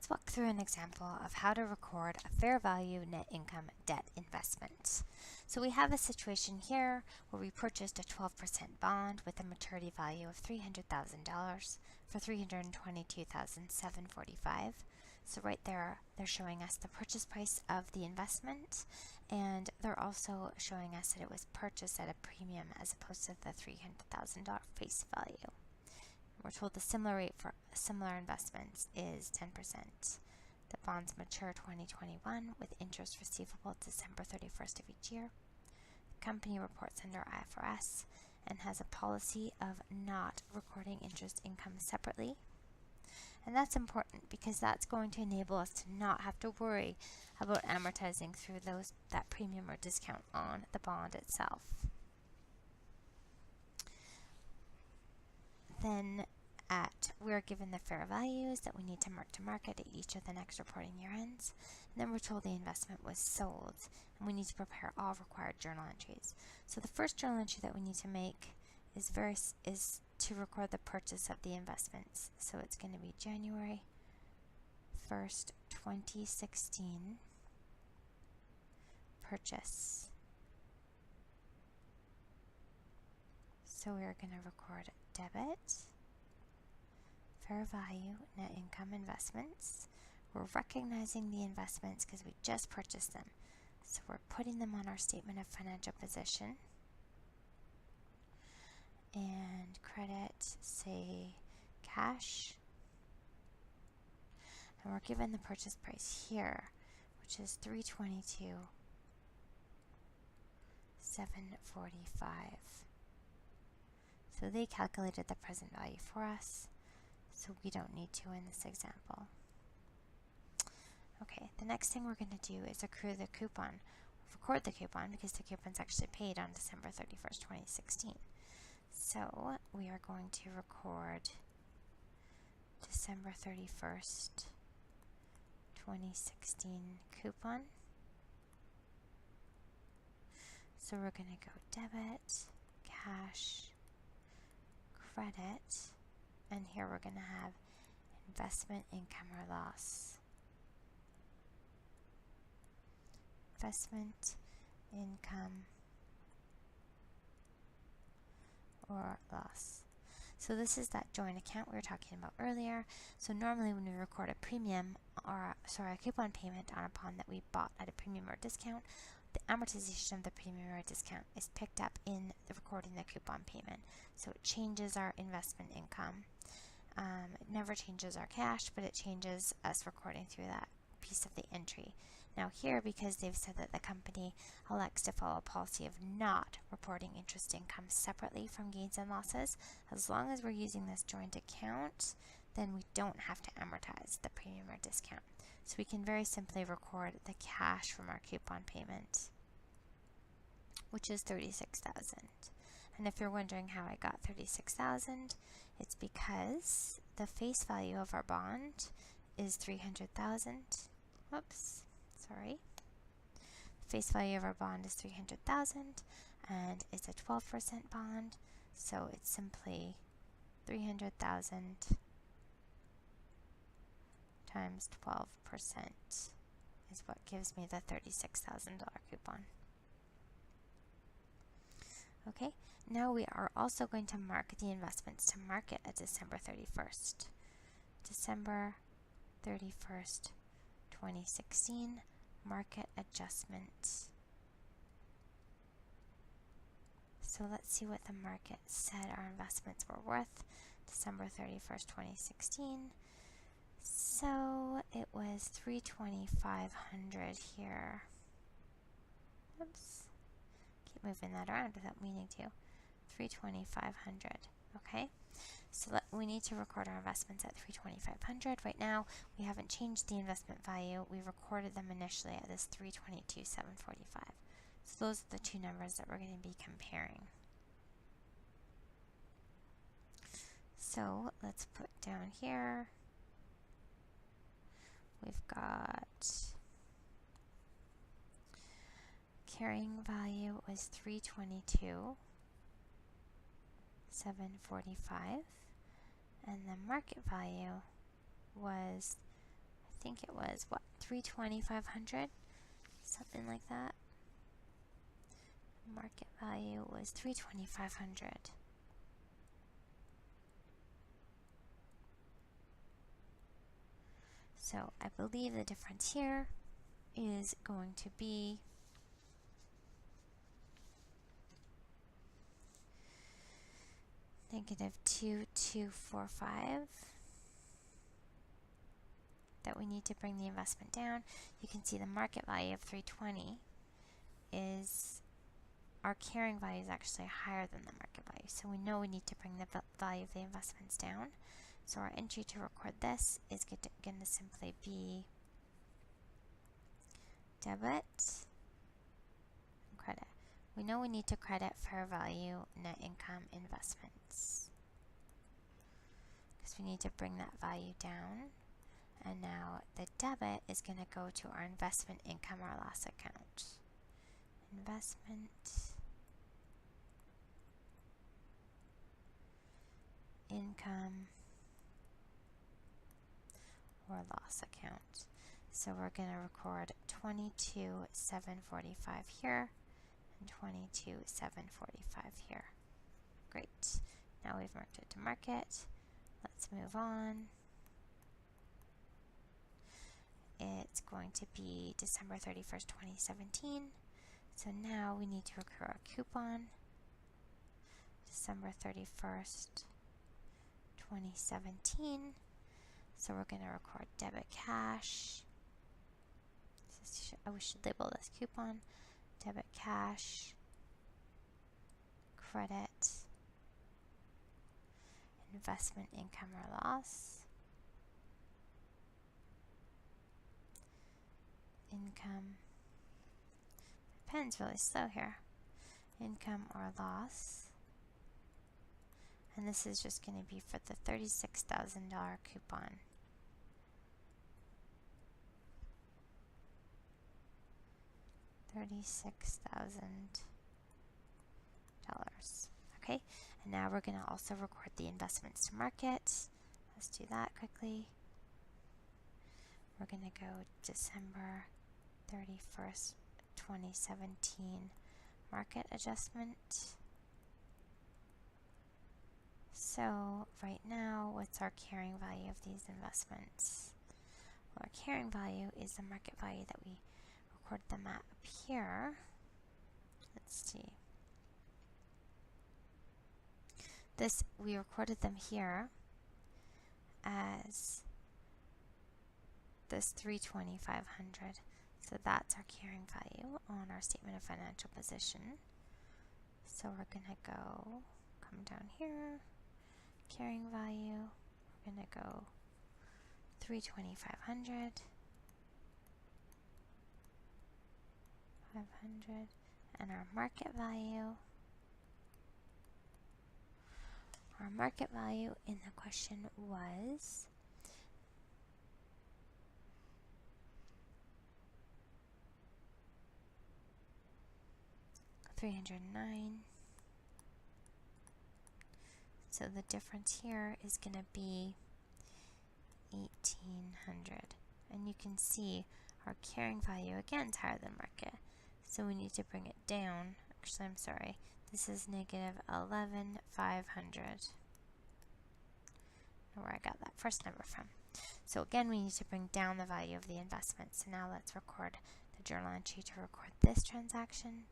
let's walk through an example of how to record a fair value net income debt investment. So we have a situation here where we purchased a 12% bond with a maturity value of $300,000 for $322,745. So right there, they're showing us the purchase price of the investment, and they're also showing us that it was purchased at a premium as opposed to the $300,000 face value. We're told the similar rate for similar investments is 10%. The bonds mature 2021 with interest receivable December 31st of each year. The company reports under IFRS and has a policy of not recording interest income separately. And that's important because that's going to enable us to not have to worry about amortizing through that premium or discount on the bond itself. Then we're given the fair values that we need to mark to market at each of the next reporting year ends. And then we're told the investment was sold, and we need to prepare all required journal entries. So the first journal entry that we need to make is to record the purchase of the investments. So it's going to be January 1st, 2016 purchase. So we're going to record debit, fair value, net income investments. We're recognizing the investments because we just purchased them. So we're putting them on our statement of financial position. And credit, say, cash. And we're given the purchase price here, which is $322,745. So they calculated the present value for us, so we don't need to in this example. Okay, the next thing we're going to do is accrue the coupon. Record the coupon because the coupon's actually paid on December 31st, 2016. So we are going to record December 31st, 2016 coupon. So we're going to go debit, cash, credit, and here we're going to have investment income or loss. Investment income or loss. So this is that joint account we were talking about earlier. So normally when we record a premium or a coupon payment on a bond that we bought at a premium or discount, the amortization of the premium or discount is picked up in the recording the coupon payment. So it changes our investment income. It never changes our cash, but it changes us recording through that piece of the entry. Now here, because they've said that the company elects to follow a policy of not reporting interest income separately from gains and losses, as long as we're using this joint account, then we don't have to amortize the premium or discount. So we can very simply record the cash from our coupon payment, which is $36,000. And if you're wondering how I got $36,000, it's because the face value of our bond is $300,000. Whoops, sorry. The face value of our bond is $300,000, and it's a 12% bond, so it's simply $300,000 times 12% is what gives me the $36,000 coupon. Okay, now we are also going to mark the investments to market at December 31st. December 31st, 2016, market adjustment. So let's see what the market said our investments were worth. December 31st, 2016. So it was $325,000 here. Oops. Keep moving that around without meaning to. $325,000. Okay. So we need to record our investments at $325,000. Right now, we haven't changed the investment value. We recorded them initially at this $322,745. So those are the two numbers that we're going to be comparing. So let's put down here. We've got carrying value was $322,745, and the market value was think it was, what, 320,500? Something like that. Market value was 320,500. So I believe the difference here is going to be negative 2245. That we need to bring the investment down. You can see the market value of 320 is, our carrying value is actually higher than the market value. So we know we need to bring the value of the investments down. So our entry to record this is going to simply be debit and credit. We know we need to credit fair value net income investments because we need to bring that value down. And now the debit is going to go to our investment income or loss account. Investment income or loss account. So we're going to record 22,745 here and 22,745 here. Great. Now we've marked it to market. Let's move on. It's going to be December 31st, 2017. So now we need to accrue our coupon. December 31st, 2017. So we're going to record debit cash. We should label this coupon. Debit cash. Credit. Investment income or loss. Income. My pen's really slow here. Income or loss. And this is just going to be for the $36,000 coupon. $36,000. Okay, and now we're going to also record the investments to market. Let's do that quickly. We're going to go December 31st, 2017 market adjustment. So right now, what's our carrying value of these investments? Well, our carrying value is the market value that we recorded them at up here. Let's see. This, we recorded them here as this 320,500. So that's our carrying value on our statement of financial position. So we're going to come down here, carrying value, we're going to go 320,500, 500, and our market value. Our market value in the question was $309. So the difference here is going to be $1,800. And you can see our carrying value again is higher than market. So we need to bring it down. Actually, I'm sorry. This is negative 11,500. Where I got that first number from. So again, we need to bring down the value of the investment. So now let's record the journal entry to record this transaction.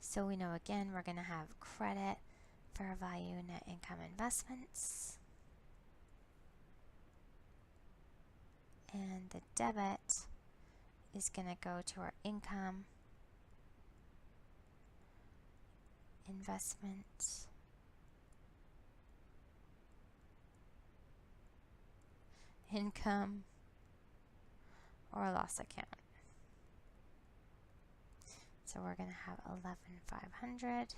So we know again we're going to have credit, fair value, net income investments. And the debit is going to go to our income, investment, income, or loss account. So we're going to have 11,500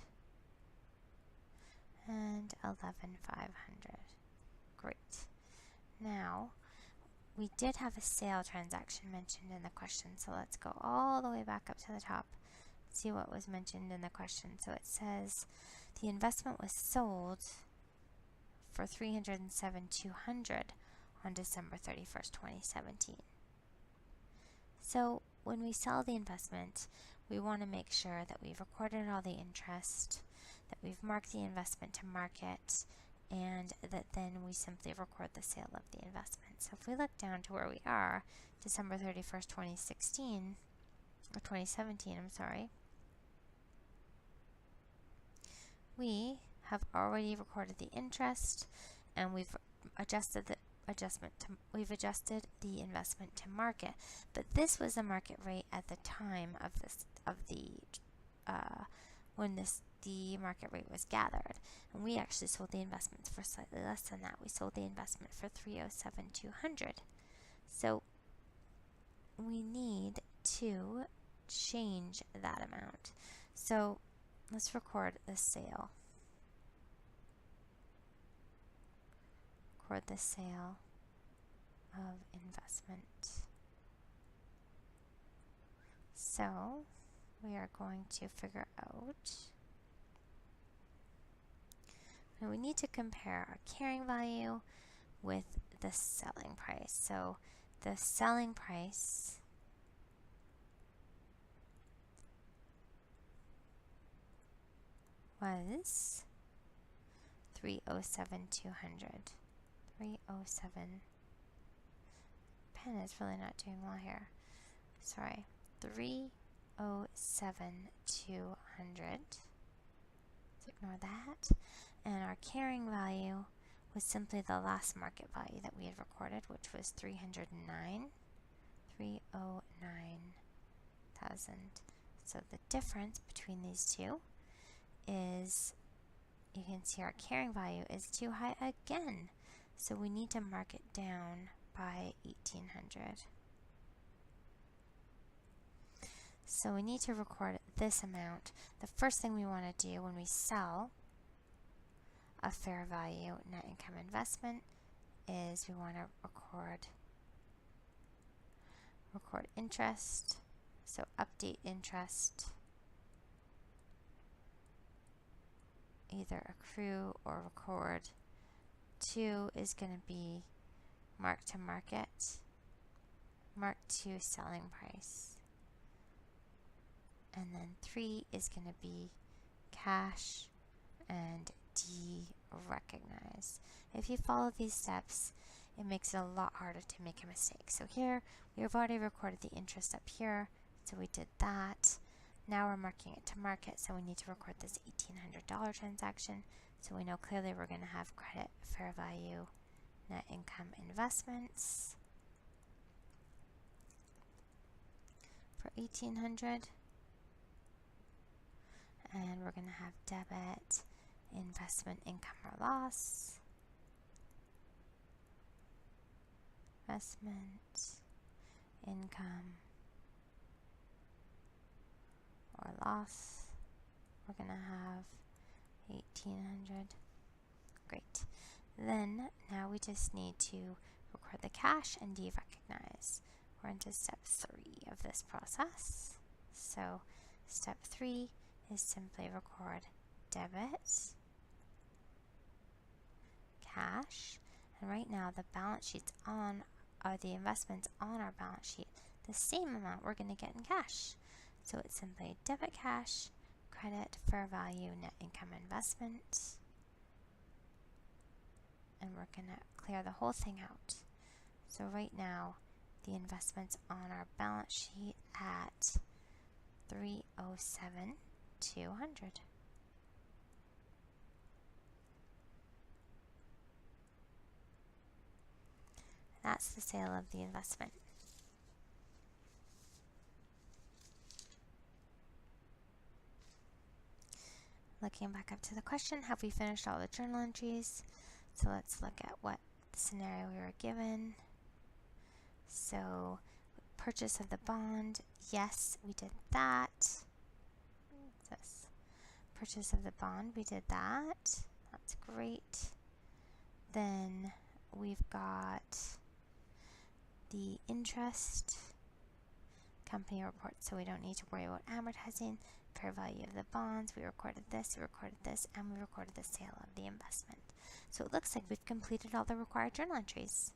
and 11,500. Great. Now, we did have a sale transaction mentioned in the question, so let's go all the way back up to the top, see what was mentioned in the question. So it says the investment was sold for $307,200 on December 31st, 2017. So when we sell the investment, we want to make sure that we've recorded all the interest, that we've marked the investment to market, and that then we simply record the sale of the investment. So if we look down to where we are, December 31st, 2016, or 2017, I'm sorry, we have already recorded the interest, and we've adjusted the investment to market. But this was the market rate at the time of when the market rate was gathered, and we actually sold the investments for slightly less than that. We sold the investment for $307,200. So we need to change that amount. So let's record the sale. Record the sale of investment. So we are going to figure out, now we need to compare our carrying value with the selling price. So the selling price was $307,200. 307. Pen is really not doing well here. Sorry. 307,200. Let's ignore that. And our carrying value was simply the last market value that we had recorded, which was 309,000. So the difference between these two is, you can see our carrying value is too high again. So we need to mark it down by 1,800. So we need to record this amount. The first thing we want to do when we sell a fair value net income investment is we want to record interest. So update interest, either accrue or record. 2 is going to be mark to market, mark to selling price, and then 3 is going to be cash and de-recognize. If you follow these steps, it makes it a lot harder to make a mistake. So here, we have already recorded the interest up here, so we did that. Now we're marking it to market, so we need to record this $1,800 transaction, so we know clearly we're going to have credit fair value net income investments for $1,800, and we're going to have debit investment income or loss, investment income or loss. We're going to have 1,800. Great. Then now we just need to record the cash and de-recognize. We're into step 3 of this process. So step 3 is simply record debit, cash, and right now the balance sheets on the investments on our balance sheet, the same amount we're going to get in cash. So it's simply debit cash, credit fair value net income investment, and we're going to clear the whole thing out. So right now the investments on our balance sheet at $307,200. That's the sale of the investment. Looking back up to the question, have we finished all the journal entries? So let's look at what scenario we were given. So purchase of the bond, yes, we did that. What's this? Purchase of the bond, we did that. That's great. Then we've got the interest company report, so we don't need to worry about amortizing. Fair value of the bonds, we recorded this, and we recorded the sale of the investment. So it looks like we've completed all the required journal entries.